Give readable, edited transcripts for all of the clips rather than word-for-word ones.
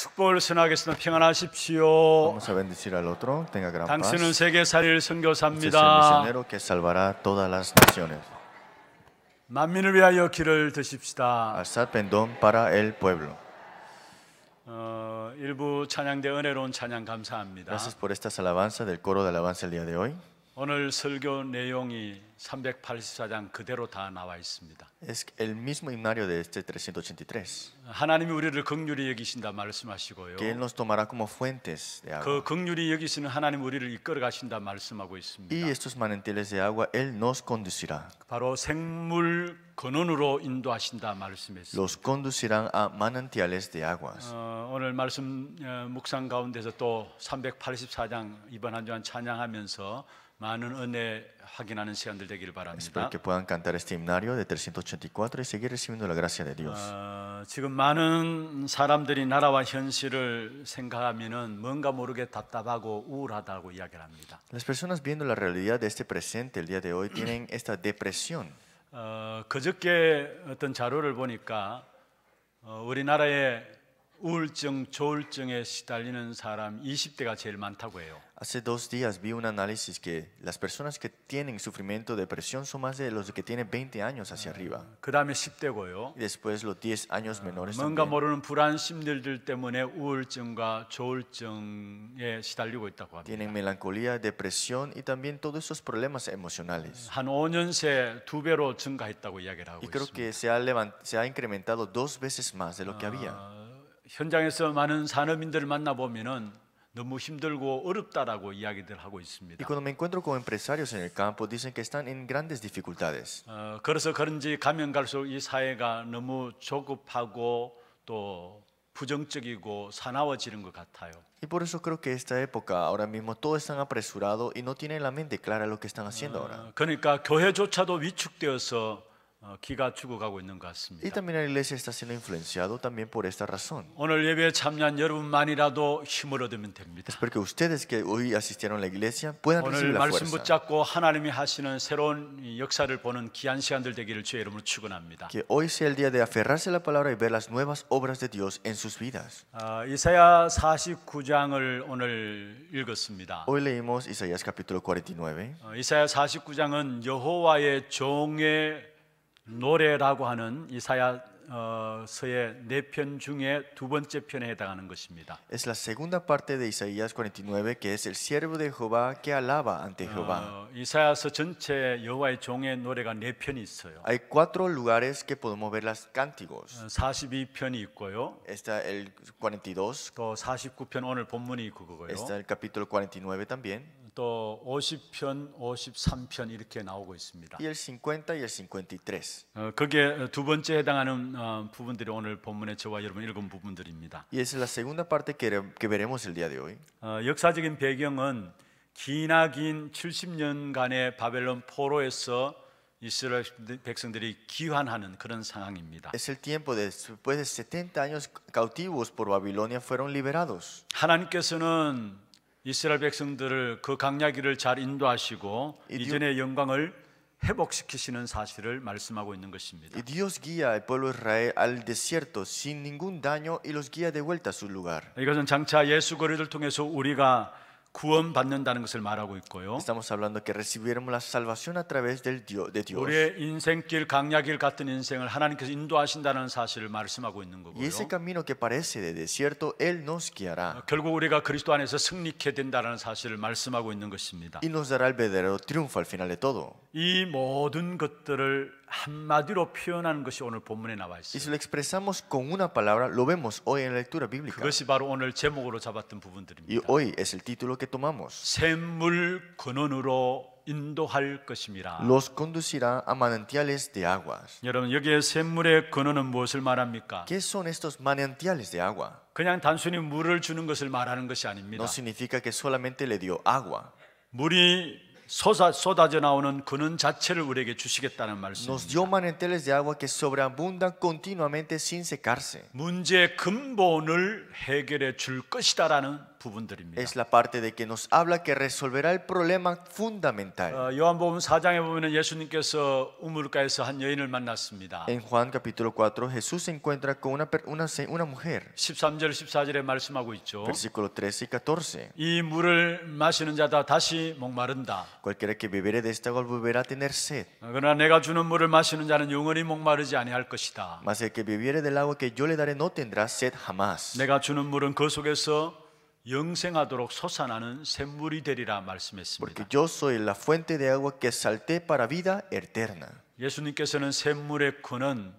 축복을 선하겠습니다. 평안하십시오. Vamos a bendecir al otro, tenga gran paz. 당신은 세계 살릴 Este es el 선교사입니다. misionero que salvará todas las naciones. 만민을 위하여 길을 드십시다. Alzad pendón para el pueblo. 일부 찬양대 은혜로운 찬양 감사합니다. Gracias por estas alabanzas del coro de alabanza el día de hoy. 오늘 설교 내용이 384장 그대로 다 나와 있습니다. Es el mismo himnario de este 383. 하나님이 우리를 긍휼히 여기신다 말씀하시고요. Que Él nos tomará como fuentes de agua. 그 긍휼히 여기시는 하나님 우리를 이끌어 가신다 말씀하고 있습니다. Y estos manantiales de agua Él nos conducirá. 바로 생물 근원으로 인도하신다 말씀했습니다. Los conducirán a manantiales de aguas. 오늘 말씀 묵상 가운데서 또 384장 이번 한 주간 찬양하면서 많은 은혜 확인하는 시간들 되기를 바랍니다. Espero que puedan cantar este himnario de 384 y seguir recibiendo la gracia de Dios. 지금 많은 사람들이 나라와 현실을 생각하면은 뭔가 모르게 답답하고 우울하다고 이야기를 합니다. Las personas viendo la realidad de este presente el día de hoy tienen esta depresión. 그저께 어떤 자료를 보니까 우리나라에 우울증, 조울증에 시달리는 사람 20대가 제일 많다고 해요. Hace 2 días vi un análisis que las personas que tienen sufrimiento de depresión son más de los que tienen 20 años hacia arriba. 그 다음에 10대고요. Y después los 10 años menores 뭔가 también. 모르는 불안 심리들 때문에 우울증과 조울증에 시달리고 있다고 합니다. Tienen melancolía, depresión y también todos esos problemas emocionales. 한 5년 새 2배로 증가했다고 이야기를 하고 Y creo 있습니다. que se ha incrementado 2 veces más de lo que había. 현장에서 많은 산업인들을 만나보면은 너무 힘들고 어렵다라고 이야기들 하고 Y 있습니다. cuando me encuentro con empresarios en el campo dicen que están en grandes dificultades. 그래서 그런지 가면 갈수록 이 사회가 너무 조급하고 또 부정적이고 사나워지는 것 같아요. Y por eso creo que esta época ahora mismo todo es tan apresurado y no tienen la mente clara lo que están haciendo ahora. 그러니까 교회조차도 위축되어서 기가 죽어가고 있는 것 Y 같습니다. también la iglesia está siendo influenciado también por esta razón. 오늘 예배에 참여한 여러분만이라도 힘을 얻으면 됩니다. Espero que ustedes que hoy asistieron a la iglesia puedan 오늘 recibir la 말씀 fuerza. 붙잡고 하나님이 하시는 새로운 역사를 보는 귀한 시간들 되기를 주의 이름으로 축원합니다. Que hoy sea el día de aferrarse a la palabra y ver las nuevas obras de Dios en sus vidas. 이사야 49장을 오늘 읽었습니다. Hoy leímos Isaías capítulo 49. 이사야 49장은 여호와의 종의 노래라고 하는 이사야서의 4편 중에 2번째 편에 해당하는 것입니다. Es la segunda parte de Isaías 49 que es el siervo de Jehová que alaba ante Jehová. 이사야서 전체 여호와의 종의 노래가 4편이 있어요. Hay 4 lugares que podemos ver las cánticos. 42편이 있고요. Está el 42, 또 49편 오늘 본문이 그거고요. está el capítulo 49 también. 또 50편, 53편 이렇게 나오고 있습니다. Y el 50 y el 53. 그게 두 번째 해당하는 부분들이 오늘 본문에 저와 여러분 읽은 부분들입니다. Y esa es la segunda parte que veremos el día de hoy. 역사적인 배경은 기나긴 70년간의 바벨론 포로에서 이스라엘 백성들이 귀환하는 그런 상황입니다. Es el tiempo después de 70 años cautivos por Babilonia fueron liberados. 하나님께서는 이스라엘 백성들을 그 강야기를 잘 인도하시고 이전의 영광을 회복시키시는 사실을 말씀하고 있는 것입니다. Y Dios guía al pueblo de Israel al desierto sin ningún daño y los guía de vuelta a su lugar. 이것은 장차 예수 그리스도를 통해서 우리가 구원받는다는 것을 말하고 있고요. Estamos hablando que recibiremos la salvación a través de Dios. 우리의 인생길 강야길 같은 인생을 하나님께서 인도하신다는 사실을 말씀하고 있는 Y 거고요. ese camino que parece de desierto, Él nos guiará. 결국 우리가 그리스도 안에서 승리케 된다는 사실을 말씀하고 있는 것입니다. Y nos dará el verdadero triunfo al final de todo. 이 모든 것들을 한마디로 표현하는 것이 오늘 본문에 나와 Y 있어요. si lo expresamos con una palabra, lo vemos hoy en la lectura bíblica. 그것이 바로 오늘 제목으로 잡았던 Y 부분들입니다. hoy es el título que tomamos. 샘물 근원으로 인도할 것임이라. Los conducirá a manantiales de aguas. 여러분 여기에 샘물의 근원은 무엇을 말합니까? ¿Qué son estos manantiales de agua? 그냥 단순히 물을 주는 것을 말하는 것이 아닙니다. No significa que solamente le dio agua. 물이 쏟아져 나오는 근원 자체를 우리에게 주시겠다는 Nos 말씀입니다. dio manantiales de agua que sobreabundan continuamente sin secarse. 문제의 근본을 해결해 줄 것이다라는 부분들입니다. es la parte de que nos habla que resolverá el problema fundamental. 요한복음 4장에 보면 예수님께서 우물가에서 한 여인을 만났습니다. En Juan capítulo 4, Jesús se encuentra con una mujer. 13절 14절에 말씀하고 있죠. Versículo 13 y 14. 이 물을 마시는 자다 다시 목마른다. Cualquiera que bebiere de esta agua volverá a tener sed. 그러나 내가 주는 물을 마시는 자는 영원히 목마르지 아니할 것이다. Mas el que bebiere del agua que yo le daré no tendrá sed jamás. 내가 주는 물은 그 속에서 영생하도록 솟아나는 샘물이 되리라 말씀했습니다. Porque yo soy la fuente de agua que salté para vida eterna. 예수님께서는 샘물의 근원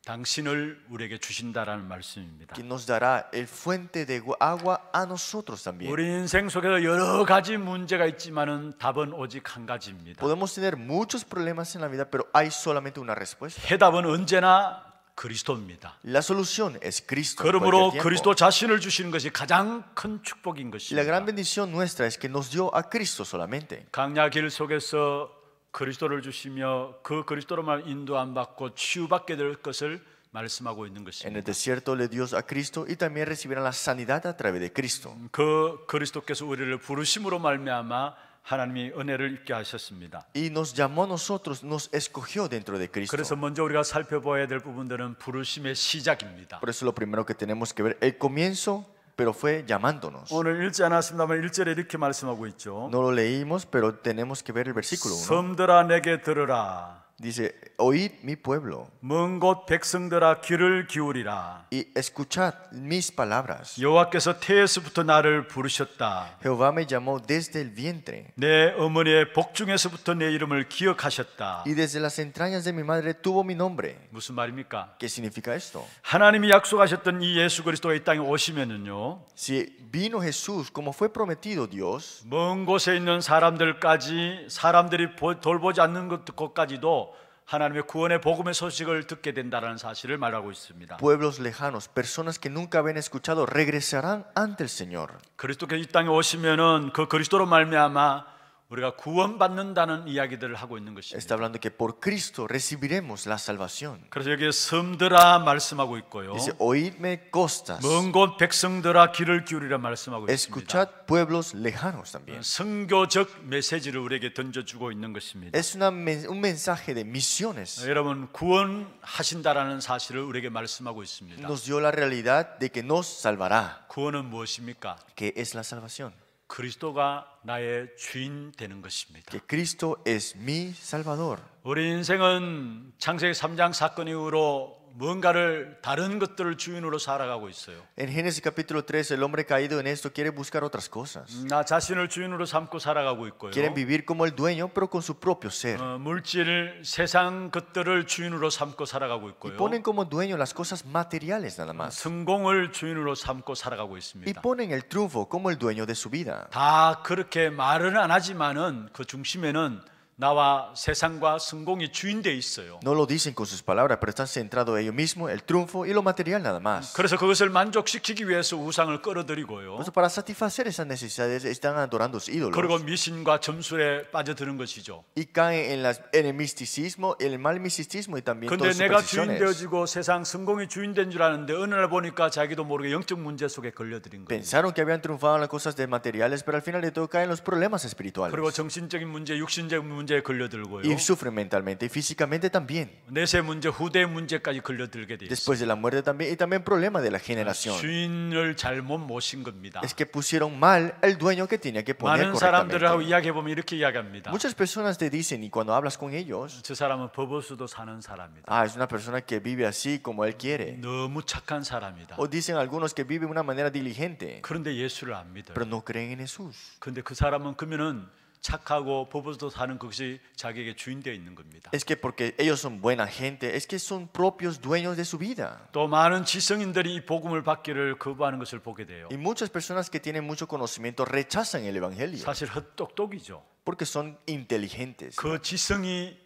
당신을 우리에게 주신다라는 말씀입니다. Que nos dará el fuente de agua a nosotros también. 우리 인생 속에서 여러 가지 문제가 있지만은 답은 오직 한 가지입니다. Podemos tener muchos problemas en la vida, pero hay solamente una respuesta. 해답은 언제나 그리스도입니다. La solución es Cristo. en 그러므로 cualquier tiempo. 그리스도 자신을 주시는 것이 가장 큰 축복인 Y la gran 것입니다. bendición nuestra es que nos dio a Cristo solamente. 강야길 속에서 그리스도를 주시며 그 그리스도로만 인도함 받고 치유받게 될 것을 말씀하고 있는 En el 것입니다. desierto le dio a Cristo y también recibirán la sanidad a través de Cristo. 그 그리스도께서 우리를 부르심으로 말미암아 하나님이 은혜를 입게 하셨습니다. Y nos llamó a nosotros, nos escogió dentro de Cristo. 그래서 먼저 우리가 살펴봐야 될 부분들은 부르심의 시작입니다. Por eso lo primero que tenemos que ver, el comienzo, pero fue llamándonos. 오늘 읽지 않았습니다만 1절에 이렇게 말씀하고 있죠. No lo leímos, pero tenemos que ver el versículo 1. 섬들아 내게 들으라. Dice, oíd mi pueblo 먼 곳 백성들아 귀를 기울이라. y escuchad mis palabras. 여호와께서 태에서부터 나를 부르셨다. Jehová me llamó desde el vientre 내 어머니의 복중에서부터 내 이름을 기억하셨다. y desde las entrañas de mi madre tuvo mi nombre. 무슨 말입니까? ¿Qué significa esto? 하나님이 약속하셨던 이 예수 그리스도가 이 땅에 오시면은요, Si vino Jesús como fue prometido Dios, 먼 곳에 있는 사람들까지 사람들이 돌보지 않는 것까지도 하나님의 구원의 복음의 소식을 듣게 된다는 사실을 말하고 있습니다. pueblos lejanos, personas que nunca habían escuchado, regresarán ante el Señor. 그리스도께서 이 땅에 오시면은 그 그리스도로 말미암아 우리가 구원받는다는 이야기들을 하고 있는 Está 것입니다. hablando que por Cristo recibiremos la salvación. 그래서 여기에 섬들아 말씀하고 있고요. Dice, oídme costas, 먼 곳 백성들아 귀를 기울이라 말씀하고 있습니다. escuchad pueblos lejanos también. 선교적 메시지를 우리에게 던져주고 있는 것입니다. Es un mensaje de misiones. 여러분 구원하신다라는 사실을 우리에게 말씀하고 있습니다. Nos dio la realidad de que nos salvará. 구원은 무엇입니까? ¿Qué es la salvación? 그리스도가 나의 주인 되는 것입니다. Que Cristo es mi Salvador. 우리 인생은 창세기 3장 사건 이후로 뭔가를 다른 것들을 주인으로 살아가고 있어요. En Génesis capítulo 3, el hombre caído en esto quiere buscar otras cosas. 나 자신을 주인으로 삼고 살아가고 있고요. Quieren vivir como el dueño, pero con su propio ser. 물질, 세상 것들을 주인으로 삼고 살아가고 Y 있고요. ponen como dueño las cosas materiales nada más. 성공을 주인으로 삼고 살아가고 Y 있습니다. ponen el triunfo como el dueño de su vida. 다 그렇게 말은 안 하지만은 그 중심에는 나와 세상과 성공이 주인되어 있어요. No lo dicen con sus palabras, pero están centrados en ellos mismos, el triunfo y lo material nada más. 그래서 그것을 만족시키기 위해서 우상을 끌어들이고요. Por eso, para satisfacer esas necesidades están adorando los 그리고 ídolos 미신과 점술에 빠져드는 것이죠. y caen en el misticismo, en el mal misticismo y también 근데 todas 내가 supersticiones. 주인되어지고 세상 성공이 주인된 줄 아는데 어느 날 보니까 자기도 모르게 영적 문제 속에 걸려들인 거예요. Pensaron que habían triunfado en las cosas de materiales, pero al final de todo caen en los problemas espirituales. 그리고 정신적인 문제, 육신적인 문제에 걸려들고요. Y sufren mentalmente y físicamente también. 내세 문제, 후대 문제까지 걸려들게 돼 있어요. Después de la muerte también, y también problemas de la generación. 주인을 잘못 모신 겁니다. Es que pusieron mal el dueño que tenía que poner 많은 사람들하고 correctamente. 이야기해 보면 이렇게 이야기합니다. Muchas personas te dicen, y cuando hablas con ellos, 저 사람은 법어수도 사는 사람이다. es una persona que vive así como él quiere. 너무 착한 사람이다. O dicen algunos que vive de una manera diligente, 그런데 예수를 안 믿어요. pero no creen en Jesús. 근데 그 사람은 그러면은 착하고 법어수도 사는 것이 자기에게 주인되어 있는 겁니다. Es que porque ellos son buena gente, es que son propios dueños de su vida. 또 많은 지성인들이 이 복음을 받기를 거부하는 것을 보게 돼요. Y muchas personas que tienen mucho conocimiento rechazan el evangelio 사실 헛똑똑이죠. porque son inteligentes. 그 지성이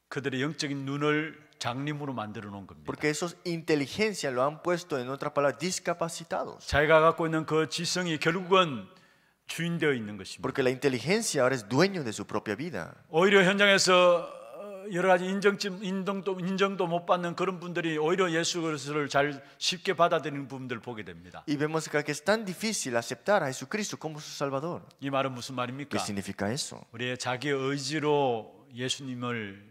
그들의 영적인 눈을 장님으로 만들어 놓은 겁니다. Porque esos inteligencia lo han puesto en otras palabras discapacitados. 자기가 갖고 있는 그 지성이 결국은 주인되어 있는 것입니다. Porque la inteligencia ahora es dueño de su propia vida. 오히려 현장에서 여러 가지 인정도 못 받는 그런 분들이 오히려 예수 그리스도를 잘 쉽게 받아들이는 부분들을 보게 됩니다. Y vemos acá que es tan difícil aceptar a Jesucristo como su Salvador. 이 말은 무슨 ¿Qué 말입니까? significa eso? 우리의 자기 의지로 예수님을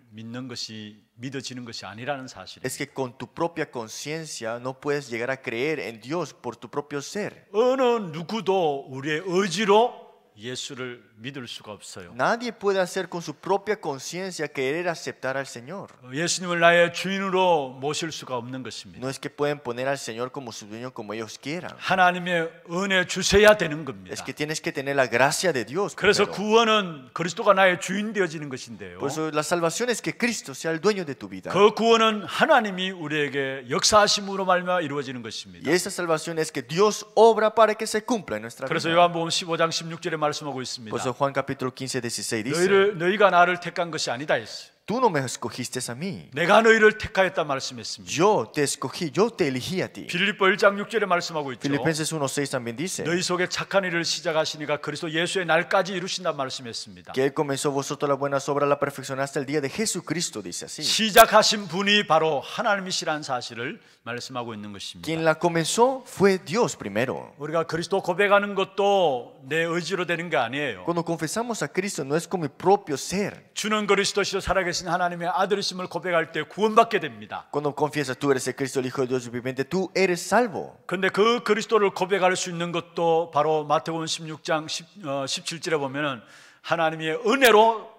믿어지는 것이 아니라는 사실입니다. Es que con tu propia conciencia no puedes llegar a creer en Dios por tu propio ser. 어느 누구도 우리의 의지로 예수를 믿을 수가 없어요. Nadie puede hacer con su propia conciencia querer aceptar al Señor. 예수님을 나의 주인으로 모실 수가 없는 것입니다. No es que pueden poner al Señor como su dueño como ellos quieran. 하나님의 은혜 주셔야 되는 겁니다. Es que tienes que tener la gracia de Dios. 그래서 primero. 구원은 그리스도가 나의 주인 되어지는 것인데요. Por eso la salvación es que Cristo sea el dueño de tu vida. 그 구원은 하나님이 우리에게 역사하심으로 말미암아 이루어지는 것입니다. Y esa salvación es que Dios obra para que se cumpla en nuestra 그래서 vida. 요한복음 15장 16절에 말씀하고 있습니다. Por eso Juan capítulo 15, 16 dice, 너희가 나를 택한 것이 아니다 했어요. tú no me escogiste a mí. 내가 너희를 택하였다 말씀했습니다. Yo te escogí, yo te elegí a ti. 빌립보 1장 6절에 말씀하고 있죠. Filipenses 1:6 también dice 너희 속에 착한 일을 시작하시니까 그리스도 예수의 날까지 이루신다 말씀했습니다. que Él comenzó vosotros las buenas obras, la perfección hasta el día de Jesucristo, dice así. 시작하신 분이 바로 하나님이시라는 사실을 말씀하고 있는 것입니다. Quien la comenzó fue Dios primero. 우리가 그리스도 고백하는 것도 내 의지로 되는 게 아니에요. Cuando confesamos a Cristo no es con mi propio ser. 주는 그리스도시요 살아계신 하나님의 아들이심을 고백할 때 구원받게 됩니다. Cuando confiesas tú eres el Cristo, el Hijo de Dios viviente, tú eres salvo. 그런데 그 그리스도를 고백할 수 있는 것도 바로 마태복음 16장 17절에 보면은 하나님의 은혜로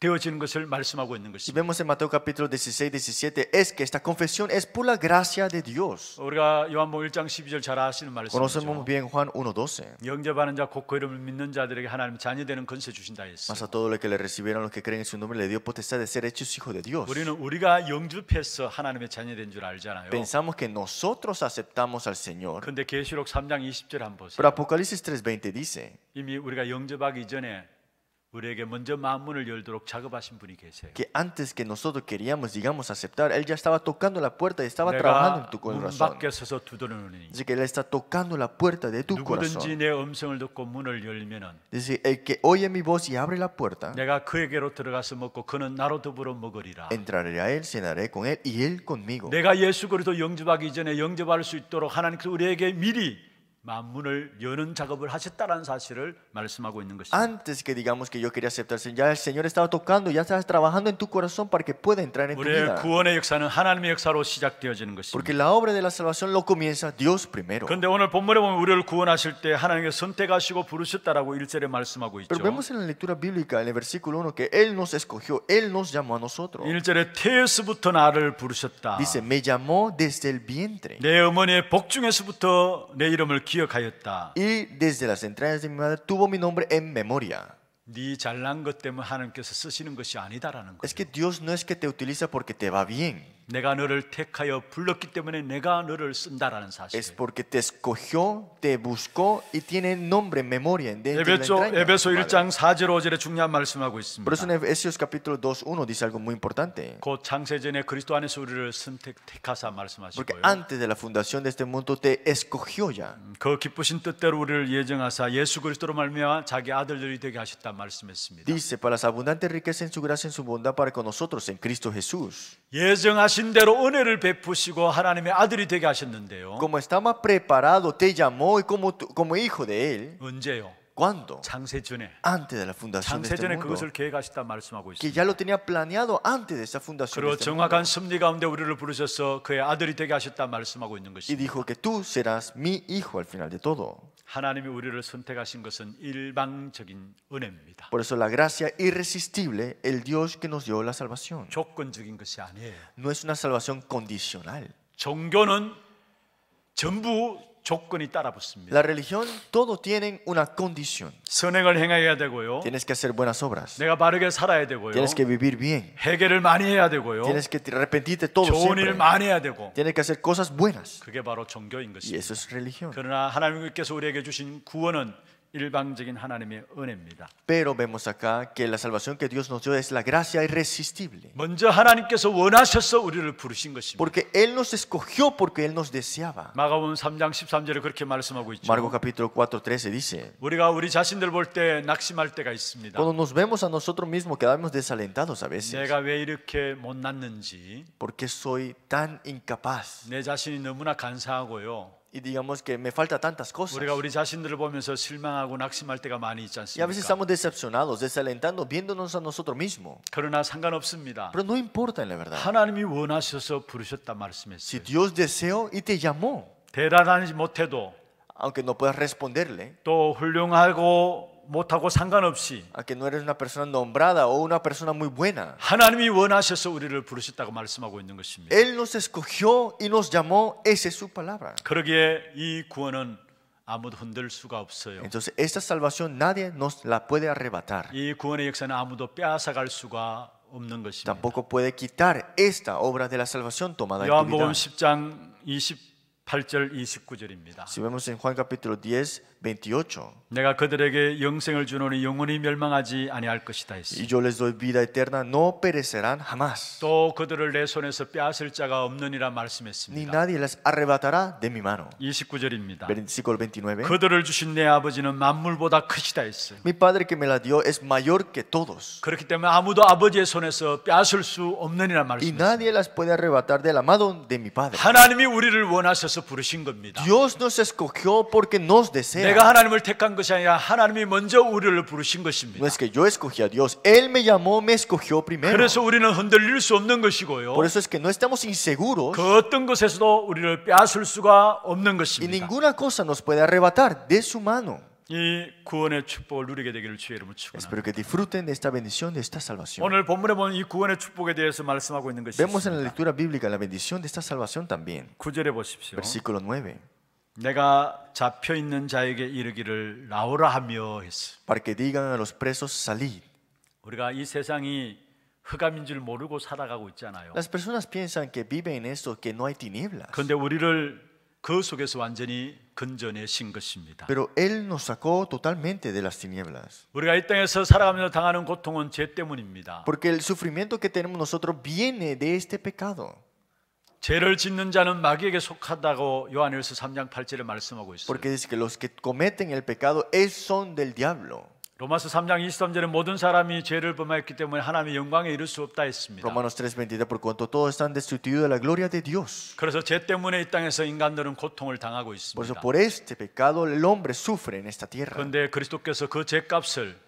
되어지는 것을 말씀하고 있는 Si 것입니다. vemos en Mateo capítulo 16, 17, es que esta confesión es por la gracia de Dios. 우리가 요한복음 1장 12절 잘 아시는 Conocemos 말씀이죠. bien Juan 1:12. 영접하는 자 곧 그 이름을 믿는 자들에게 하나님 자녀되는 권세 주신다 했어요. Mas a todos los que le recibieron, los que creen en su nombre, le dio potestad de ser hechos hijos de Dios. 우리는 우리가 영접해서 하나님의 자녀된 줄 알잖아요. Pensamos que nosotros aceptamos al Señor. 그런데 계시록 3장 20절 한번 보세요. Pero Apocalipsis 3:20 dice 이미 우리가 영접하기 전에 우리에게 먼저 마음문을 열도록 작업하신 분이 계세요. que antes que nosotros queríamos, digamos, aceptar, Él ya estaba tocando la puerta y estaba trabajando 내가 en tu 문 corazón. 밖에 서서 두드리노니 Dice que Él está tocando la puerta de tu 누구든지 corazón. 내 음성을 듣고 문을 열면은 Dice, el que oye mi voz y abre la puerta, 내가 그에게로 들어가서 먹고 그는 나로 더불어 먹으리라. entraré a Él, cenaré con Él y Él conmigo. 내가 예수 그리스도 영접하기 전에 영접할 수 있도록 하나님께서 우리에게 미리 만문을 여는 작업을 하셨다라는 사실을 말씀하고 있는 것입니다. Antes que digamos que yo quería aceptarse, ya el Señor estaba tocando, ya estaba trabajando en tu corazón para que pueda entrar en tu 우리의 vida. 구원의 역사는 하나님의 역사로 시작되어지는 Porque 것입니다. la obra de la salvación lo comienza Dios primero. 그런데 오늘 본문에 보면 우리를 구원하실 때 하나님께서 선택하시고 부르셨다라고 1절에 말씀하고 있죠. Pero vemos en la lectura bíblica, en el versículo 1, que Él nos escogió, Él nos llamó a nosotros. 1절에 태에서부터 나를 부르셨다. Dice, me llamó desde el vientre 내 어머니의 복중에서부터 내 이름을 기억하였다. y desde las entrañas de mi madre tuvo mi nombre en memoria. 네 잘난 것 때문에 하나님께서 쓰시는 것이 아니다라는 Es 거예요. que Dios no es que te utiliza porque te va bien, 내가 너를 택하여 불렀기 때문에 내가 너를 쓴다라는 사실. es porque te escogió, te buscó y tiene nombre en memoria dentro de la 에베소 entraña de tu madre. 1장 4절 5절에 중요한 말씀하고 있습니다. Por eso en Efesios capítulo 2, 1 dice algo muy importante. 곧 창세전에 그리스도 안에서 우리를 택하사 Porque 말씀하시고요. antes de la fundación de este mundo te escogió ya. 그 기쁘신 뜻대로 우리를 예정하사 예수 그리스도로 말미암아 자기 아들들이 되게 하셨다 말씀했습니다. Dice, para las abundantes riquezas en su gracia, en su bondad para con nosotros en Cristo Jesús. 예정하신 대로 은혜를 베푸시고 하나님의 아들이 되게 하셨는데요. Como estaba preparado, te llamó y como hijo de Él. 언제요? ¿Cuándo? 창세전에. Antes de la fundación de este 창세전에 mundo. 그것을 계획하셨다 말씀하고 Que 있습니다. ya lo tenía planeado antes de esa fundación de 그리고 este mundo. 정확한 섭리 가운데 우리를 부르셔서 그의 아들이 되게 하셨다 말씀하고 있는 Y 것입니다. dijo que tú serás mi hijo al final de todo. 하나님이 우리를 선택하신 것은 일방적인 은혜입니다. Por eso la gracia irresistible, el Dios que nos dio la salvación. 조건적인 것이 아니에요. No es una salvación condicional. 종교는 전부 조건이 따라붙습니다. La religión, todo tienen una condición. 선행을 행해야 되고요. Tienes que hacer buenas obras. 내가 바르게 살아야 되고요. Tienes que vivir bien. 회개를 많이 해야 되고요. Tienes que arrepentirte todo 좋은 일 siempre. 많이 해야 되고. Tienes que hacer cosas buenas. 그게 바로 종교인 Y 것입니다. eso es religión. 그러나 하나님께서 우리에게 주신 구원은 일방적인 하나님의 은혜입니다. Pero vemos acá que la salvación que Dios nos dio es la gracia irresistible. 먼저 하나님께서 원하셔서 우리를 부르신 것입니다. Porque Él nos escogió porque Él nos deseaba. 마가복음 3장 13절에 그렇게 말씀하고 있죠. Marcos capítulo 4:13 dice: 우리가 우리 자신들 볼 때 낙심할 때가 있습니다. Cuando nos vemos a nosotros mismos quedamos desalentados a veces. 내가 왜 이렇게 못났는지, ¿Por qué soy tan incapaz? 내 자신이 너무나 간사하고요. Y digamos que me falta tantas cosas. 우리가 우리 자신들을 보면서 실망하고 낙심할 때가 많이 있지 Y a veces 않습니까? estamos decepcionados, desalentando, viéndonos a nosotros mismos. 그러나 상관없습니다. Pero no importa en la verdad. 하나님이 원하셔서 부르셨다 Si 말씀했어요. Dios deseó y te llamó, 대단하지 못해도 aunque no puedas responderle, 또 훌륭하고 못하고 상관없이 a que no eres una persona nombrada o una persona muy buena, 하나님이 원하셔서 우리를 부르셨다고 말씀하고 있는 것입니다. Él nos escogió y nos llamó, esa es su palabra. 그러기에 이 구원은 아무도 흔들 수가 없어요. Entonces esta salvación nadie nos la puede arrebatar. 이 구원의 역사는 아무도 빼앗아갈 수가 없는 것입니다. Tampoco puede quitar esta obra de la salvación tomada en tu 요한복음 vida. 10장 28절 29절입니다. Si vemos en Juan capítulo 10, 28, 내가 그들에게 영생을 주노니 영원히 멸망하지 아니할 것이다 y 했습니다. yo les doy vida eterna, no perecerán jamás, 또 그들을 내 손에서 빼앗을 자가 없느니라 ni 말씀했습니다. nadie les arrebatará de mi mano. 29절입니다. Versículo 29. 그들을 주신 내 아버지는 만물보다 크시다 했어요. Mi Padre que me la dio es mayor que todos, 그렇기 때문에 아무도 아버지의 손에서 빼앗을 수 없느니라 y 말씀했습니다. nadie las puede arrebatar de la mano de mi Padre. 하나님이 우리를 원하셔서 부르신 겁니다. Dios nos escogió porque nos desea. 내가 하나님을 택한 것이 아니라 하나님이 먼저 우리를 부르신 No 것입니다. es que yo escogí a Dios, Él me llamó, me escogió primero. 그래서 우리는 흔들릴 수 없는 것이고요. Por eso es que no estamos inseguros 그 어떤 것에서도 우리를 빼앗을 수가 없는 y 것입니다. ninguna cosa nos puede arrebatar de su mano. 이 구원의 축복을 누리게 되기를 주의 이름으로 축원합니다. Espero que disfruten de esta bendición, de esta salvación. 오늘 본문에 보면 이 구원의 축복에 대해서 말씀하고 있는 것이 Vemos en la 있습니다. lectura bíblica la bendición de esta salvación también. 9절에 보십시오. Versículo 9. 내가 잡혀 있는 자에게 이르기를 나오라 하며 했어. Para que digan a los presos, salid. 우리가 이 세상이 흑암인 줄 모르고 살아가고 있잖아요. Las personas piensan que viven en esto, que no hay tinieblas. 그런데 우리를 그 속에서 완전히 건져내신 것입니다. Pero Él nos sacó totalmente de las tinieblas. 우리가 이 땅에서 살아가면서 당하는 고통은 죄 때문입니다. Porque el sufrimiento que tenemos nosotros viene de este pecado. 죄를 짓는 자는 마귀에게 속하다고 요한일서 3장 8절에 말씀하고 있어요. Porque dice que los que cometen el pecado son del diablo. 로마서 3장 23절에 모든 사람이 죄를 범하였기 때문에 하나님의 영광에 이를 수 없다 했습니다. Romanos 3:23, por cuanto todos están destituidos de la gloria de Dios. 그래서 죄 때문에 이 땅에서 인간들은 고통을 당하고 Por eso 있습니다. por este pecado el hombre sufre en esta tierra. 그런데 그리스도께서 그 죄값을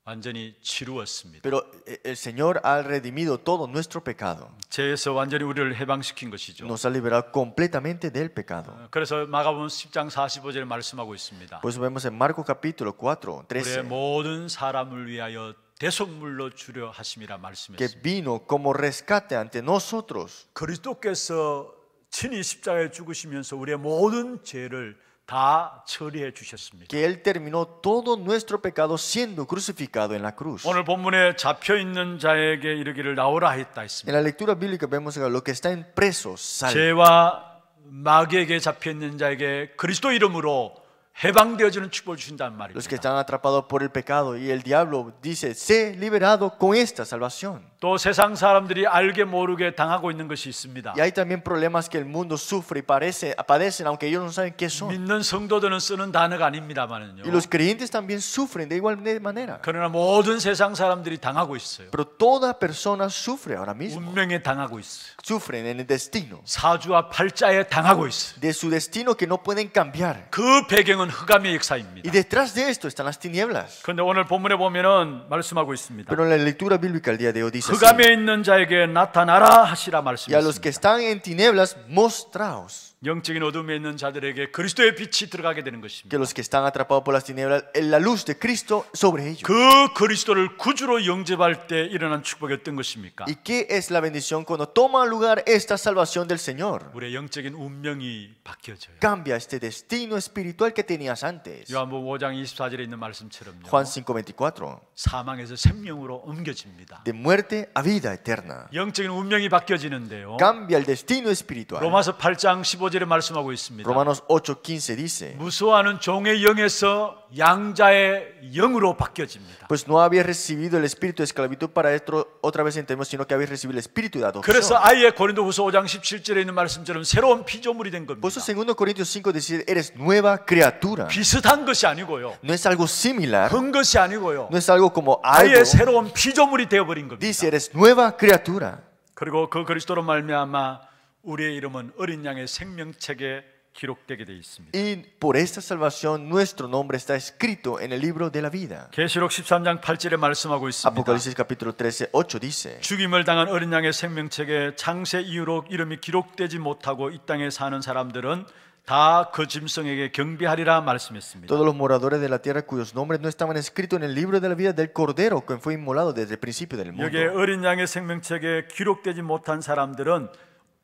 완전히 치루었습니다. Pero el Señor ha redimido todo nuestro pecado. 죄에서 완전히 우리를 해방시킨 것이죠. Nos ha liberado completamente del pecado. 그래서 마가복음 10장 45절에 말씀하고 있습니다. Por eso vemos en Marcos capítulo 4, 우리의 13, 모든 사람을 위하여 대속물로 주려 하심이라 que 말씀했습니다. vino como rescate ante nosotros. 그리스도께서 친히 십자가에 죽으시면서 우리의 모든 죄를 다 처리해 주셨습니다. Que Él terminó todo nuestro pecado siendo crucificado en la cruz. 오늘 본문에 잡혀 있는 자에게 이르기를 나오라 했다 En 했습니다. la lectura bíblica vemos que lo que está en presos, sal. 죄와 마귀에게 잡혀 있는 자에게 그리스도 이름으로 해방되어지는 축복을 주신다는 Los que 말입니다. están atrapados por el pecado y el diablo dice, sé liberado con esta salvación. 또 세상 사람들이 알게 모르게 당하고 있는 것이 있습니다. Y hay también problemas que el mundo sufre y padecen, aunque ellos no saben qué son. 믿는 성도들은 쓰는 단어가 아닙니다만은요. Y los creyentes también sufren de igual manera. 그러나 모든 세상 사람들이 당하고 있어요. Pero toda persona sufre ahora mismo. 운명에 당하고 있어요. Sufren en el destino. 사주와 팔자에 당하고 있어요. De su destino que no pueden cambiar. 그 배경은 흑암의 Y 역사입니다. detrás de esto están las tinieblas. 그런데 오늘 본문에 보면은 말씀하고 있습니다. Pero en la lectura bíblica el día de hoy dice así, 흑암에 있는 자에게 나타나라 하시라 y a los que 말씀했습니다. están en tinieblas, mostraos. 영적인 어둠에 있는 자들에게 그리스도의 빛이 들어가게 되는 Que 것입니다. los que están atrapados por las tinieblas, en la luz de Cristo sobre ellos. 그 그리스도를 구주로 영접할 때 일어난 축복이 어떤 것입니까? ¿Y qué es la bendición cuando toma lugar esta salvación del Señor? 우리의 영적인 운명이 바뀌어져요. Cambia este destino espiritual que tenías antes. 요한복음 5장 24절에 있는 말씀처럼요. Juan 5:24. 사망에서 생명으로 옮겨집니다. De muerte a vida eterna. 영적인 운명이 바뀌어지는데요. Cambia el destino espiritual. 로마서 8장 15 15절에 말씀하고 있습니다. Romanos 8:15 dice, 무수하는 종의 영에서 양자의 영으로 바뀌어집니다. pues no habéis recibido el espíritu de esclavitud para esto otra vez entendemos, sino que habéis recibido el espíritu de adopción. 그래서 아예 고린도후서 5장 17절에 있는 말씀처럼 새로운 피조물이 된 겁니다. Por eso 2 Corintios 5:17 eres nueva criatura. 비슷한 것이 아니고요. No es algo similar, 큰 것이 아니고요. no es algo como 아예 algo. 새로운 피조물이 되어버린 겁니다. Dice, eres nueva criatura. 그리고 그 그리스도로 말미암아 우리의 이름은 어린 양의 생명책에 기록되게 되어 있습니다. Y por esta salvación nuestro nombre está escrito en el libro de la vida. 계시록 13장 8절에 말씀하고 있습니다. Apocalipsis capítulo 13:8 dice, 죽임을 당한 어린 양의 생명책에 장세 이후로 이름이 기록되지 못하고 이 땅에 사는 사람들은 다 그 짐승에게 경배하리라 말씀했습니다. todos los moradores de la tierra cuyos nombres no estaban escritos en el libro de la vida del Cordero, que fue inmolado desde el principio del mundo. 여기에 어린 양의 생명책에 기록되지 못한 사람들은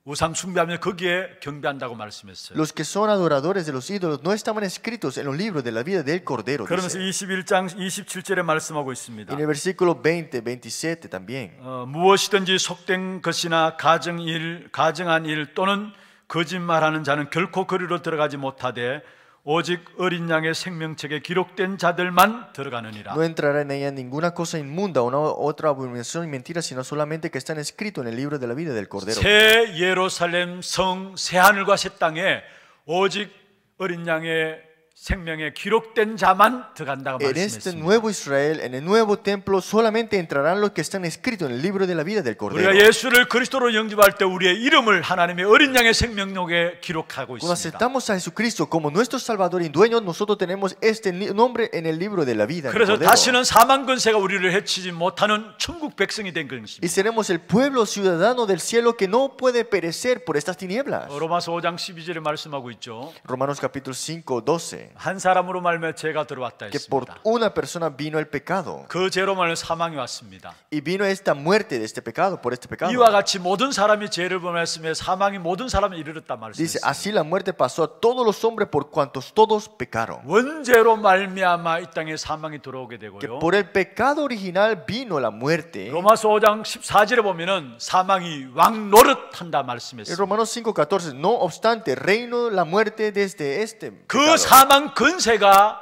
우상 숭배하며 거기에 경배한다고 말씀했어요. Los que son adoradores de los ídolos no estaban escritos en los libros de la vida del Cordero. 그러면서 Dice. 21장 27절에 말씀하고 있습니다. En el versículo 20, 27 también. 무엇이든지 속된 것이나 가증한 일 또는 거짓말하는 자는 결코 그리로 들어가지 못하되 오직 어린 양의 생명책에 기록된 자들만 들어가느니라. No entrará en ella ninguna cosa inmunda o otra abominación y mentira, sino solamente que están escritos en el libro de la vida del Cordero. 새 예루살렘 성 새 하늘과 새 땅에 오직 어린 양의 생명에 기록된 자만 들어간다고 En este 말씀했습니다. nuevo Israel, en el nuevo templo, solamente entrarán los que están escritos en el libro de la vida del Cordero. 우리가 예수를 그리스도로 영접할 때 우리의 이름을 하나님의 어린 양의 생명록에 기록하고 Cuando 있습니다. aceptamos a Jesucristo como nuestro Salvador y dueño, nosotros tenemos este nombre en el libro de la vida. del 그래서 Cordero. 다시는 사망 권세가 우리를 해치지 못하는 천국 백성이 된 Y 것입니다. seremos el pueblo ciudadano del cielo que no puede perecer por estas tinieblas. 로마서 5장 12절에 말씀하고 있죠. Romanos capítulo 5:12. 한 사람으로 말미암아 죄가 들어왔다 Que por 했습니다. una persona vino el pecado. 그 죄로 말미암아 사망이 왔습니다. Y vino esta muerte de este pecado, por este pecado. 이와 같이 모든 사람이 죄를 범했으며 사망이 모든 사람을 이르렀다 Dice, 말씀했습니다. así la muerte pasó a todos los hombres por cuantos todos pecaron. 원죄로 말미암아 이 땅에 사망이 들어오게 Que 되고요. por el pecado original vino la muerte. 로마서 5장 14절에 보면은 사망이 왕 노릇한다 En 말씀했습니다. Romanos 5:14, no obstante, reino la muerte desde este 그 pecado. 사망 근세가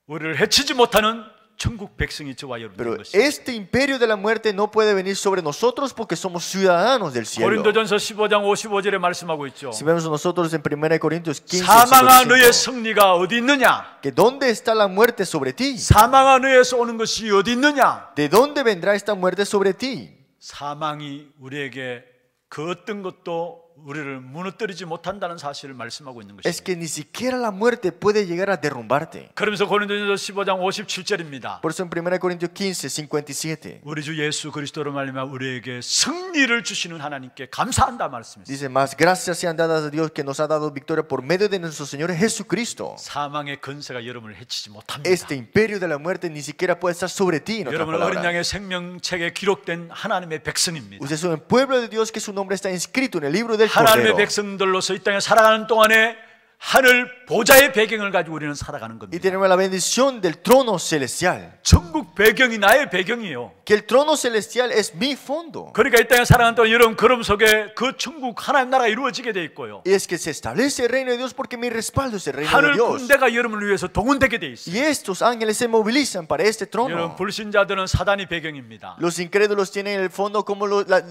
우리를 해치지 못하는 천국 백성이 저와 여러분인 Pero 것입니다. este imperio de la muerte no puede venir sobre nosotros porque somos ciudadanos del cielo. 고린도전서 15장 55절에 말씀하고 있죠. Si vemos nosotros en 1 Corintios 15, 사망아 너의 55, 승리가 어디 있느냐? que ¿dónde está la muerte sobre ti? 사망아 너에서 오는 것이 어디 있느냐? ¿De dónde vendrá esta muerte sobre ti? 사망이 우리에게 그 어떤 것도 우리를 무너뜨리지 못한다는 사실을 말씀하고 있는 Es 것입니다. que ni siquiera la muerte puede llegar a derrumbarte. 그러면서 고린도전서 15장 57절입니다. Por eso en 1 Corintios 15, 57 우리 주 예수 그리스도로 말미암아 우리에게 승리를 주시는 하나님께 감사한다 말씀했습니다. dice, más gracias sean dadas a Dios que nos ha dado victoria por medio de nuestro Señor Jesucristo. 사망의 근세가 여러분을 해치지 못합니다. Este imperio de la muerte ni siquiera puede estar sobre ti. En otras 여러분은 어린 palabras, 양의 생명책에 기록된 하나님의 백성입니다. ustedes son el pueblo de Dios que su nombre está inscrito en el libro del 하나님의 Cordero. 백성들로서 이 땅에 살아가는 동안에 하늘 보좌의 배경을 가지고 우리는 살아가는 Y 겁니다. tenemos la bendición del trono celestial. 천국 배경이 나의 배경이에요. Que el trono celestial es mi fondo. 그러니까 이 땅에 살아가는 동안 여러분 걸음 속에 그 천국 하나님 나라가 이루어지게 돼 있고요. Y es que se establece el reino de Dios porque mi respaldo es el reino de 하늘 Dios. 군대가 여러분을 위해서 동원되게 돼 있어요. Y estos ángeles se movilizan para este 여러분 trono. 불신자들은 사단이 배경입니다. Los incrédulos tienen el fondo como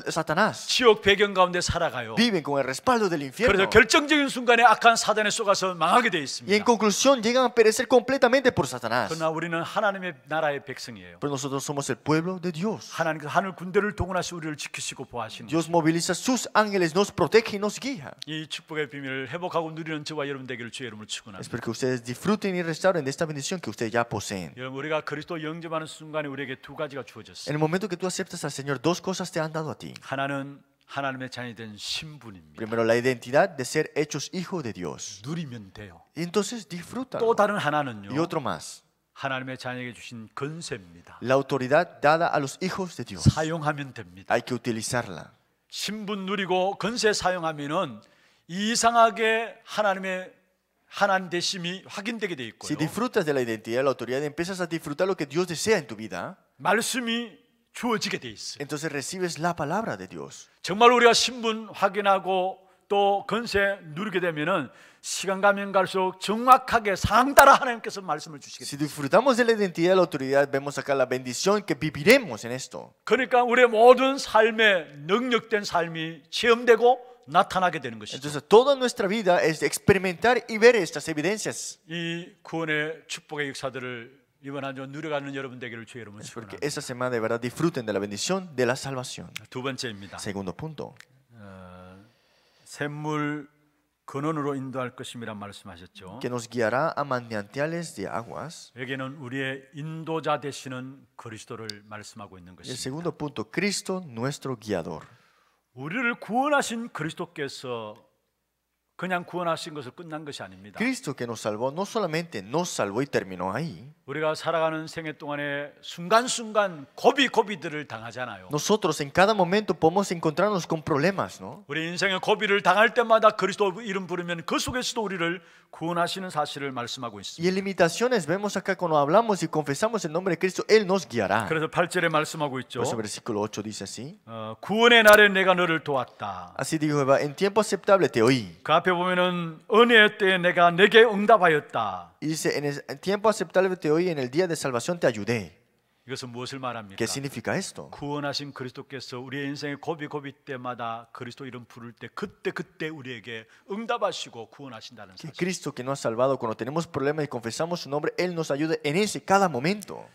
Satanás. 지옥 배경 가운데 살아가요. Viven con el respaldo del infierno. 그래서 결정적인 순간에 악한 사단에 속아서 망하게 돼 Y en 있습니다. conclusión llegan a perecer completamente por Satanás. 그러나 우리는 하나님의 나라의 백성이에요. Pero nosotros somos el pueblo de Dios. 하나님 하늘 군대를 동원하시 우리를 지키시고 보호하시는 Dios moviliza sus ángeles, nos protege y nos guía. 이 축복의 비밀을 회복하고 누리는 저와 여러분 되기를 주의 이름으로 축원합니다. Espero que ustedes disfruten y restauren de esta bendición que ustedes ya poseen. 여러분 우리가 그리스도 영접하는 순간에 우리에게 두 가지가 주어졌어요. En el momento que tú aceptas al Señor, dos cosas te han dado a ti. 하나는 하나님의 자녀이 된 신분입니다. Primero, la identidad de ser hechos hijos de Dios. 누리면 돼요. Y entonces disfruta. 또 다른 Y 하나는요. otro más, 하나님의 자녀에게 주신 건세입니다. la autoridad dada a los hijos de Dios. 사용하면 됩니다. Hay que utilizarla. 신분 누리고 건세 사용하면은 이상하게 하나님의 하나님 되심이 확인되게 돼 있고요. Si disfrutas de la identidad, de la autoridad, empiezas a disfrutar lo que Dios desea en tu vida, 말씀이 주어지게 돼 있어요. entonces recibes la palabra de Dios. 정말 우리가 신분 확인하고 또 건세 누리게 되면은 시간 가면 갈수록 정확하게 상따라 하나님께서 말씀을 주시겠다. Si disfrutamos de la identidad y la autoridad, vemos acá la bendición que viviremos en esto. 그러니까 우리의 모든 삶에 능력된 삶이 체험되고 나타나게 되는 것이죠. Entonces, toda nuestra vida es de experimentar y ver estas evidencias. 이 구원의 축복의 역사들을 이번 한 주 누려가는 여러분 되기를 주의 이름으로 Es porque 축원합니다. esta semana de verdad disfruten de la bendición de la salvación. 두 번째입니다. Segundo punto. 샘물 근원으로 인도할 것임이란 말씀하셨죠. Que nos guiará a manantiales de aguas. 여기는 우리의 인도자 되시는 그리스도를 말씀하고 있는 Y el 것입니다. segundo punto, Cristo nuestro guiador. 우리를 구원하신 그리스도께서 그냥 구원하신 것을 끝난 것이 아닙니다. Cristo que nos salvó no solamente nos salvó y terminó ahí. 우리가 살아가는 생애 동안에 순간순간 고비들을 당하잖아요. Nosotros en cada momento podemos encontrarnos con problemas, ¿no? 우리 인생의 고비를 당할 때마다 그리스도 이름 부르면 그 속에서도 우리를 구원하시는 사실을 말씀하고 Y 있습니다. en limitaciones vemos acá cuando hablamos y confesamos el nombre de Cristo, Él nos guiará. 그래서 8절에 말씀하고 있죠. Por eso versículo 8 dice así. 구원의 날에 내가 너를 도왔다. Así dijo Jehová, en tiempo aceptable te oí. 그 앞에 보면은 은혜의 때에 내가 내게 응답하였다. Y dice, en tiempo aceptable te oí, en el día de salvación te ayudé. 이것은 무엇을 말합니까? ¿Qué significa esto? 구원하신 그리스도께서 우리의 인생의 고비 때마다 그리스도 이름 부를 때 그때 우리에게 응답하시고 구원하신다는 Que 사실. Cristo que nos ha salvado, cuando tenemos problemas y confesamos su nombre, Él nos ayuda en ese cada momento.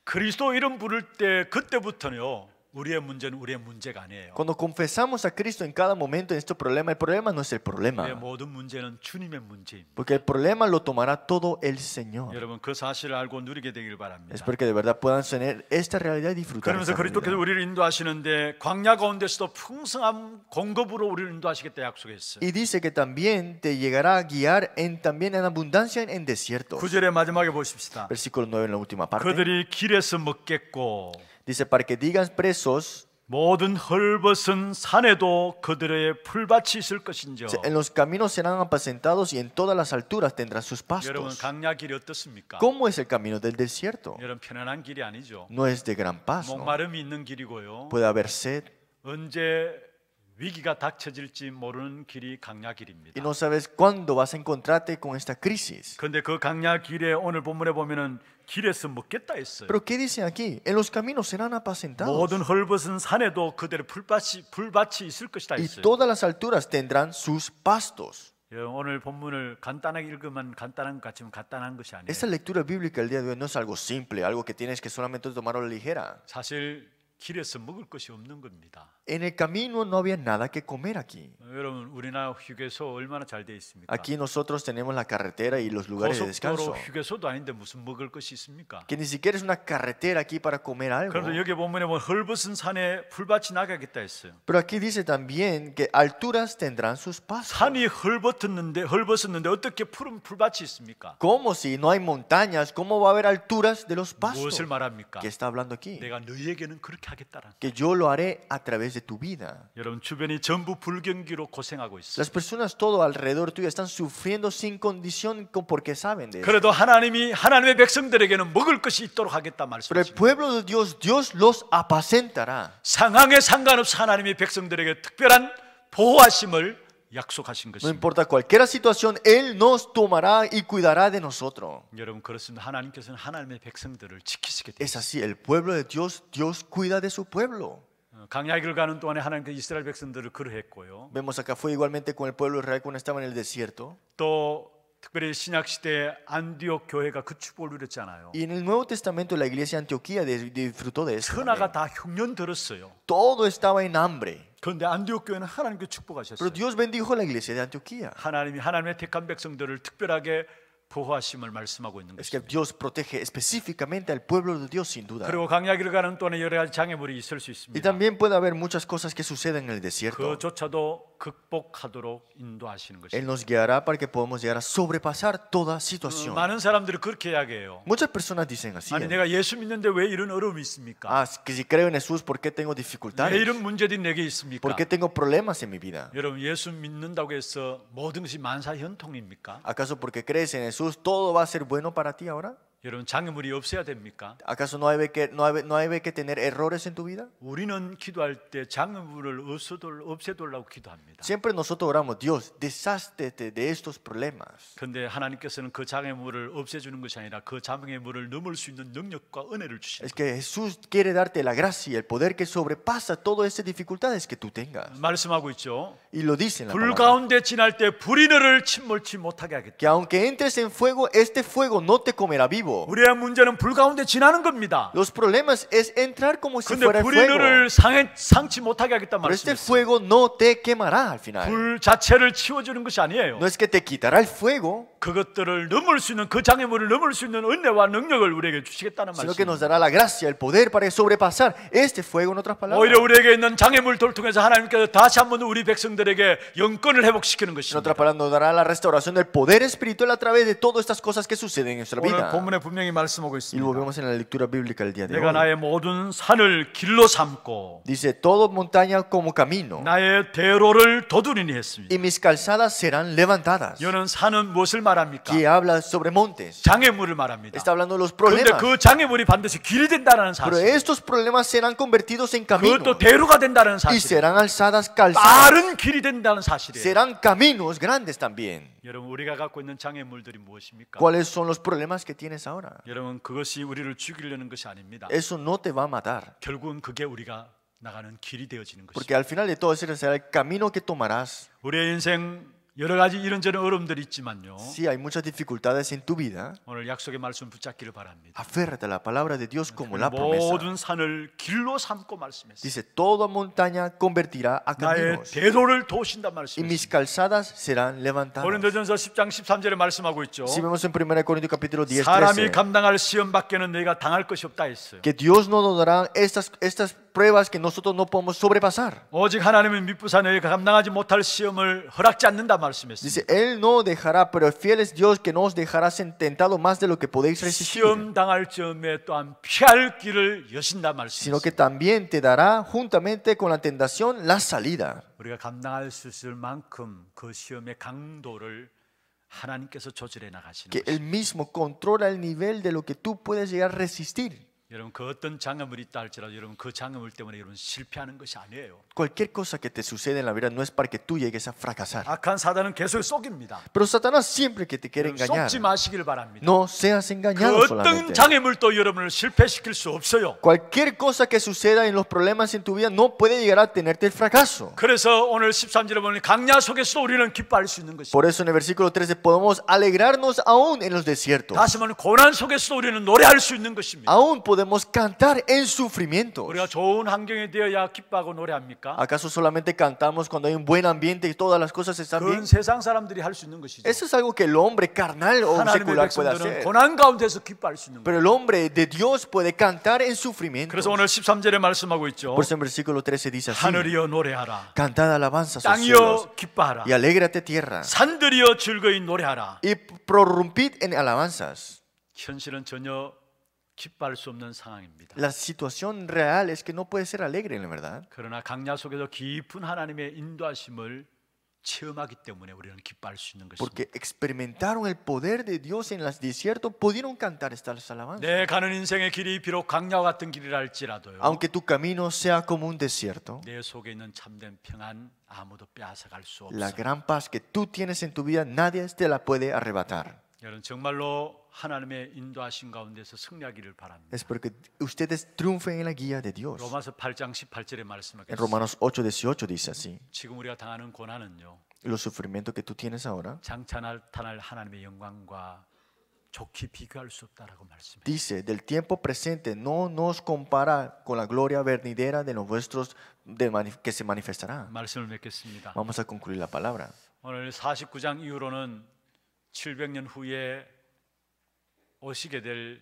그리스도 이름 부를 때 그때부터는요. 우리의 문제는 우리의 문제가 아니에요. Cuando confesamos a Cristo en cada momento en este problema, el problema no es el 우리의 problema. 모든 문제는 주님의 문제입니다. Porque el problema lo tomará todo el Señor. 여러분 그 사실을 알고 누리게 되길 바랍니다. Espero que de verdad puedan tener esta realidad y disfrutar 그러면서 esta 그리스도께서 realidad. 우리를 인도하시는데 광야 가운데서도 풍성한 공급으로 우리를 인도하시겠다 약속했어요. Y dice que también te llegará a guiar también en abundancia en desiertos. 9절의 마지막에 보십시다. Versículo 9 en la última parte. 그들이 길에서 먹겠고 Dice, para que digan presos, 모든 헐벗은 산에도 그들의 풀밭이 있을 것인지요. en los caminos serán apacentados y en todas las alturas tendrán sus 여러분 pastos. 광야 길이 어떻습니까? ¿Cómo es el camino del desierto? 여러분 편안한 길이 아니죠. No es de gran paz, ¿no? 목마름이 있는 길이고요. Puede haber sed 언제 위기가 닥쳐질지 모르는 길이 광야 y 길입니다. no sabes cuándo vas a encontrarte con esta crisis. 그런데 그 광야 길에 오늘 본문에 보면은 길에서 먹겠다 했어요. Pero ¿qué dice aquí? En los caminos serán apacentados 모든 헐벗은 산에도 그들의 풀밭이 있을 것이다 y 했어요. todas las alturas tendrán sus pastos. 오늘 본문을 간단하게 읽으면 간단한 것 같지만 간단한 것이 아니에요. Esta lectura bíblica el día de hoy no es algo simple, algo que tienes que solamente tomarlo a la ligera. 사실 길에서 먹을 것이 없는 겁니다. En el camino no había nada que comer aquí. 여러분 우리나라 휴게소 얼마나 잘 돼 있습니까? Aquí nosotros tenemos la carretera y los lugares de 고속도로 descanso. 휴게소도 아닌데 무슨 먹을 것이 있습니까? Que ni siquiera es una carretera aquí para comer algo. 그런데 여기 보면에 뭐 헐벗은 산에 풀밭이 나가겠다 했어요. Pero aquí dice también que alturas tendrán sus pastos. 산이 헐벗었는데 어떻게 푸른 풀밭이 있습니까? Como si no hay montañas, ¿cómo va a haber alturas de los pastos? 무엇을 말합니까? ¿Qué está hablando aquí? 내가 너희에게는 그렇게 하겠다라는. Que yo lo haré a través de tu vida. 여러분 주변이 전부 불경기로 고생하고 있어요. Las personas todo alrededor tuyo están sufriendo sin condición porque saben de eso. 그래도 하나님의 백성들에게는 먹을 것이 있도록 하겠다 Pero el 말씀하십니다. pueblo de Dios, Dios los apacentará. 상황에 상관없이 하나님의 백성들에게 특별한 보호하심을 약속하신 No 것입니다. importa cualquier situación, Él nos tomará y cuidará de nosotros. 여러분 그렇습니다. 하나님께서는 하나님의 백성들을 지키시게 Es 됩니다. así, el pueblo de Dios, Dios cuida de su pueblo. 강야길 가는 동안에 하나님께서 이스라엘 백성들을 그러했고요. Vemos acá fue igualmente con el pueblo de Israel cuando estaba en el desierto. 또 특별히 신약 시대 안디옥 교회가 그 축복을 누렸잖아요. Y en el Nuevo Testamento la iglesia de Antioquía disfrutó de eso. 천하가 también. 다 흉년 들었어요. Todo estaba en hambre. 그런데 안디옥 교회는 하나님께 Pero 축복하셨어요. Dios bendijo a la iglesia de Antioquía. 하나님의 택한 백성들을 특별하게 보호하심을 말씀하고 있는 Es que 것입니다. Dios protege específicamente al pueblo de Dios sin duda. 그리고 강야길을 가는 동안에 여러 가지 장애물이 있을 수 Y 있습니다. también puede haber muchas cosas que suceden en el desierto. 그조차도 극복하도록 인도하시는 Él 것입니다. nos guiará para que podamos llegar a sobrepasar toda situación. 많은 사람들이 그렇게 이야기해요. Muchas personas dicen así. 아니 내가 예수 믿는데 왜 이런 어려움이 있습니까? Ah, que si creo en Jesús, ¿por qué tengo 왜 dificultades? 이런 문제들이 내게 있습니까? ¿Por qué tengo problemas en mi vida? 여러분 예수 믿는다고 해서 모든 것이 만사현통입니까? ¿Acaso porque crees en Jesús todo va a ser bueno para ti ahora? 여러분 장애물이 없어야 됩니까? ¿Acaso no hay que tener errores en tu vida? 우리는 기도할 때 장애물을 없애달라고 기도합니다. Siempre nosotros oramos, Dios, deshástete de estos problemas. 그런데 하나님께서는 그 장애물을 없애주는 것이 아니라 그 장애물을 넘을 수 있는 능력과 은혜를 주십니다. Es que Jesús quiere darte la gracia y el poder que sobrepasa todas esas dificultades que tú tengas. 말씀하고 있죠. Y lo dice en la 불 palabra. 가운데 지날 때 불이 너를 침몰치 못하게 하겠다. Que aunque entres en fuego, este fuego no te comerá vivo. 우리의 문제는 불 가운데 지나는 겁니다. Los problemas es entrar como si 그런데 fuera el 불이 fuego. 너를 상치 못하게 하겠다 Pero este 말씀했어요. fuego no te quemará al final. 불 자체를 치워주는 것이 아니에요. No es que te quitará el fuego, 그것들을 넘을 수 있는 그 장애물을 넘을 수 있는 은혜와 능력을 우리에게 주시겠다는 sino que nos 말씀입니다. dará la gracia, el poder para sobrepasar este fuego, en otras palabras. 오히려 우리에게 있는 장애물들을 통해서 하나님께서 다시 한번 우리 백성들에게 영권을 회복시키는 En 것입니다. otras palabras, nos dará la restauración del poder espiritual a través de todas estas cosas que suceden en nuestra 오늘 vida. 본문에 분명히 말씀하고 Y lo 있습니다. vemos en la lectura bíblica el día de 내가 hoy. 나의 모든 산을 길로 삼고 Dice, todo montaña como camino, 나의 대로를 도두리니 했습니다. y mis calzadas serán levantadas. 이는 산은 무엇을 말합니까? Que habla sobre montes. 장애물을 말합니다. Está hablando de los 그런데 problemas. 그 장애물이 반드시 길이 된다는 Pero 사실, estos problemas serán convertidos en caminos 그것도 대로가 된다는 y 사실, serán alzadas calzadas. 빠른 길이 된다는 사실이에요. Serán caminos grandes también. 여러분, 우리가 갖고 있는 장애물들이 무엇입니까? ¿Cuáles son los problemas que tienes ahora? 여러분, 그것이 우리를 죽이려는 것이 아닙니다. Eso no te va a matar. 결국은 그게 우리가 나가는 길이 되어지는 Porque 것입니다. al final de todo ese será el camino que tomarás. 우리의 인생 여러 가지 이런저런 어려움들이 있지만요, Sí, hay muchas dificultades en tu vida. 오늘 약속의 말씀 붙잡기를 바랍니다. Aférrate a la palabra de Dios como la promesa. 모든 산을 길로 삼고 말씀했어요. Dice, toda montaña convertirá a 나의 caminos 대로를 도우신다 y mis 말씀했습니다. calzadas serán levantadas. 고린도전서 10장 13절에 말씀하고 있죠. Si vemos en 1 Corintios capítulo 10, 사람이 13, 감당할 시험 밖에는 너희가 당할 것이 없다 했어요. que Dios no nos dará estas pruebas que nosotros no podemos sobrepasar. 오직 하나님은 미쁘사 너희가 감당하지 못할 시험을 허락지 않는다 말씀했습니다. Dice, Él no dejará, pero fiel es Dios que no os dejará ser tentado más de lo que podéis resistir, 시험 당할 점에 또한 피할 길을 여신다 sino que 말씀했습니다. también te dará juntamente con la tentación la salida. 우리가 감당할 수 있을 만큼 그 시험의 강도를 하나님께서 조절해 나가시는 Que 것입니다. Él mismo controla el nivel de lo que tú puedes llegar a resistir. 여러분, 그 어떤 장애물이 있다 할지라도 여러분 그 장애물 때문에 여러분 실패하는 것이 아니에요. Cualquier cosa que te sucede en la vida no es para que tú llegues a fracasar. 악한 사단은 계속 속입니다. Pero Satanás siempre que te quiere engañar, 속지 마시길 바랍니다. no seas 그 engañado 어떤 solamente. 장애물도 여러분을 실패시킬 수 없어요. Cualquier cosa que suceda en los problemas en tu vida no puede llegar a tenerte el fracaso. 그래서 오늘 13절에 보니 강야 속에서 우리는 기뻐할 수 있는 것입니다. Por eso en el versículo 13 podemos alegrarnos aún en los desiertos. 다시 말하면 고난 속에서 우리는 노래할 수 있는 것입니다. Aún podemos cantar en sufrimientos. 우리가 좋은 환경에 되어야 기뻐하고 노래합니까? ¿Acaso solamente cantamos cuando hay un buen ambiente y todas las cosas están bien? 그건 세상 사람들이 할 수 있는 것이죠. Eso es algo que el hombre carnal o 하나님의 secular puede 백성들은 hacer. 고난 가운데서 기뻐할 수 있는 거예요. Pero el hombre de Dios puede cantar en sufrimiento. 그래서 오늘 13절에 말씀하고 있죠. Por eso en versículo 13 dice así: 하늘이여 노래하라. Cantad alabanzas a los cielos 땅이여 기뻐하라. y alégrate tierra 산들이여 즐거이 노래하라. y prorrumpid en alabanzas. 현실은 전혀 기뻐할 수 없는 상황입니다. La situación real es que no puede ser alegre, en la verdad. 그러나 강야 속에서 깊은 하나님의 인도하심을 체험하기 때문에 우리는 기뻐할 수 있는 것입니다. Porque experimentaron el poder de Dios en los desiertos, pudieron cantar estas alabanzas. 내 가는 인생의 길이 비록 강야와 같은 길이라 할지라도요, Aunque tu camino sea como un desierto, 내 속에 있는 참된 평안 아무도 빼앗아갈 수 la 없어요. gran paz que tú tienes en tu vida, nadie te la puede arrebatar. 여러분 정말로 하나님의 인도하신 가운데서 승리하기를 바랍니다. Es porque ustedes triunfen en la guía de Dios. 로마서 8장 18절에 En 말씀하겠습니다. Romanos 8:18 dice así: 지금 우리가 당하는 고난은요, los sufrimientos que tú tienes ahora, 장차 나타날 하나님의 영광과 좋게 비교할 수 없다라고 말씀해요. dice, del tiempo presente no nos compara con la gloria venidera de los vuestros que se manifestará. 말씀을 맺겠습니다. Vamos a concluir la palabra. 오늘 49장 이후로는 700년 후에 오시게 될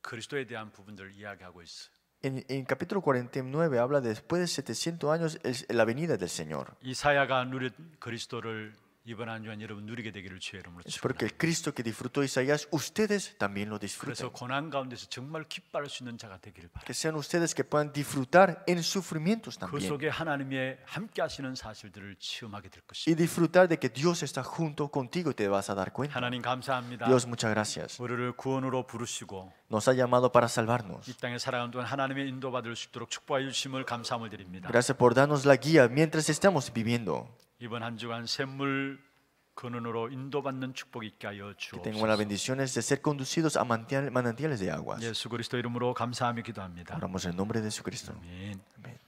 그리스도에 대한 부분들을 이야기하고 있어요. En capítulo 49 habla de después de 700 años la venida del Señor. 이사야가 누린 그리스도를 이번 한 주간 여러분 누리게 되기를 주의 이름으로 Espero 축원합니다. que el Cristo que disfrutó Isaías, ustedes también lo 그래서 disfruten. 고난 가운데서 정말 기뻐할 수 있는 자가 되기를 바랍니다. Que sean ustedes que puedan disfrutar en sufrimientos 그 también. 속에 하나님의 함께 하시는 사실들을 체험하게 될 Y 것입니다. disfrutar de que Dios está junto contigo y te vas a dar cuenta. 하나님 감사합니다. Dios, muchas gracias. 우리를 구원으로 부르시고 Nos ha llamado para salvarnos. 이 땅에 살아가는 동안 하나님의 인도받을 수 있도록 축복해 주심을 감사함을 드립니다. Gracias por darnos la guía mientras estamos viviendo. 이번 한 주간 샘물 근원으로 인도받는 축복이 있게 하여 Que tengan las 주옵소서. bendiciones de ser conducidos a manantiales de aguas. 예수 그리스도 이름으로 감사하며 기도합니다. Oramos en el nombre de Jesucristo. 아멘. Amén.